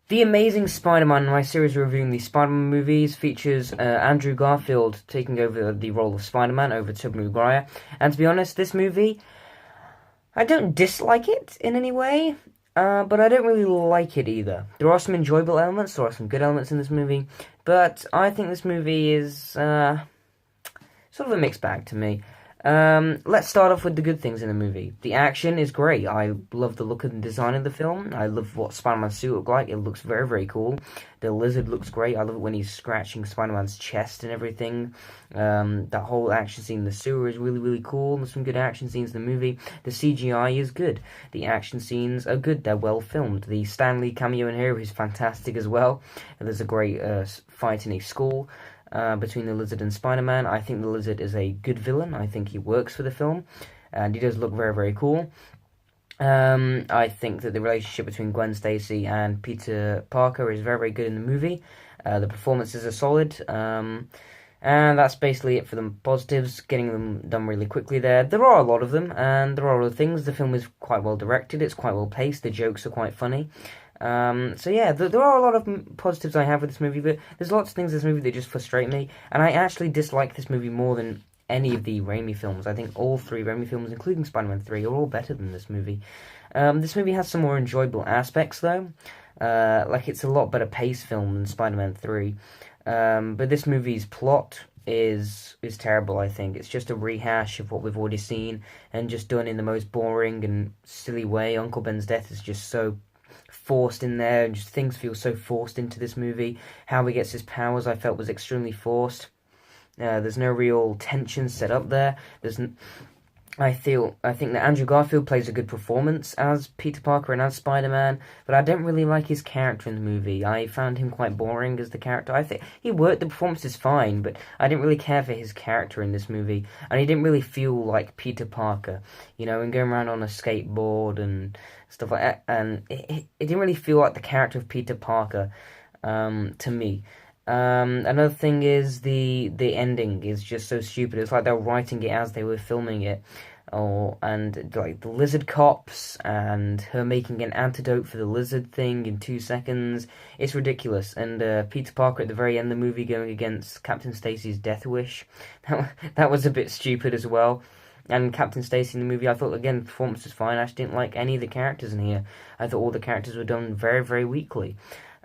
The Amazing Spider-Man, my series reviewing the Spider-Man movies, features Andrew Garfield taking over the role of Spider-Man over Tobey Maguire. And to be honest, this movie, I don't dislike it in any way, but I don't really like it either. There are some enjoyable elements, there are some good elements in this movie, but I think this movie is sort of a mixed bag to me. Let's start off with the good things in the movie. The action is great. I love the look and design of the film. I love what Spider-Man's suit looks like. It looks very, very cool. The lizard looks great. I love it when he's scratching Spider-Man's chest and everything. That whole action scene in the sewer is really, really cool. There's some good action scenes in the movie. The CGI is good. The action scenes are good. They're well filmed. The Stan Lee cameo in here is fantastic as well. And there's a great fight in a school. Between the Lizard and Spider-Man. I think the Lizard is a good villain. I think he works for the film, and he does look very, very cool. I think that the relationship between Gwen Stacy and Peter Parker is very, very good in the movie. The performances are solid, and that's basically it for the positives, getting them done really quickly there. There are a lot of them, and there are other things. The film is quite well directed, it's quite well paced, the jokes are quite funny. So yeah, there are a lot of positives I have with this movie, but there's lots of things in this movie that just frustrate me, and I actually dislike this movie more than any of the Raimi films. I think all three Raimi films, including Spider-Man 3, are all better than this movie. This movie has some more enjoyable aspects, though. Like, it's a lot better paced film than Spider-Man 3. But this movie's plot is terrible, I think. It's just a rehash of what we've already seen, and just done in the most boring and silly way. Uncle Ben's death is just so forced in there, and just things feel so forced into this movie. How he gets his powers, I felt, was extremely forced. There's no real tension set up there. I think that Andrew Garfield plays a good performance as Peter Parker and as Spider-Man, but I don't really like his character in the movie. I found him quite boring as the character. I think he worked, the performance is fine, but I didn't really care for his character in this movie, and he didn't really feel like Peter Parker, and going around on a skateboard and stuff like that, and it didn't really feel like the character of Peter Parker, to me. Another thing is the ending is just so stupid. It's like they were writing it as they were filming it. And like the lizard cops and her making an antidote for the lizard thing in 2 seconds. It's ridiculous. And Peter Parker at the very end of the movie going against Captain Stacy's death wish. That was a bit stupid as well. And Captain Stacy in the movie, I thought, again, the performance was fine. I actually didn't like any of the characters in here. I thought all the characters were done very, very weakly.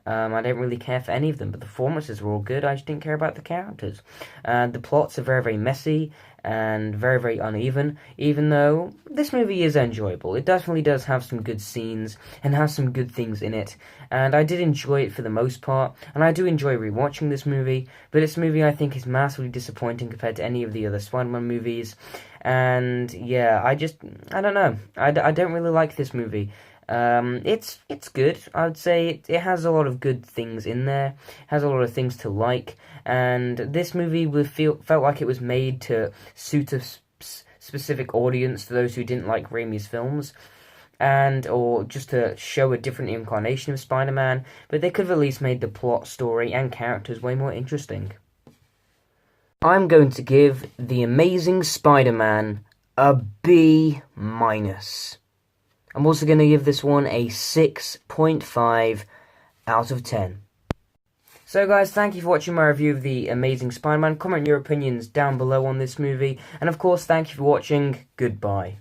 I don't really care for any of them, but the performances were all good. I just didn't care about the characters. The plots are very, very messy and very, very uneven, even though this movie is enjoyable. It definitely does have some good scenes and has some good things in it, and I did enjoy it for the most part, and I do enjoy rewatching this movie, but this movie I think is massively disappointing compared to any of the other Spider-Man movies, and yeah, I don't know. I don't really like this movie. It's good. I would say it has a lot of good things in there. It has a lot of things to like, and this movie felt like it was made to suit a specific audience, to those who didn't like Raimi's films, or just to show a different incarnation of Spider-Man. But they could have at least made the plot, story, and characters way more interesting. I'm going to give The Amazing Spider-Man a B-. I'm also going to give this one a 6.5 out of 10. So guys, thank you for watching my review of The Amazing Spider-Man. Comment your opinions down below on this movie. And of course, thank you for watching. Goodbye.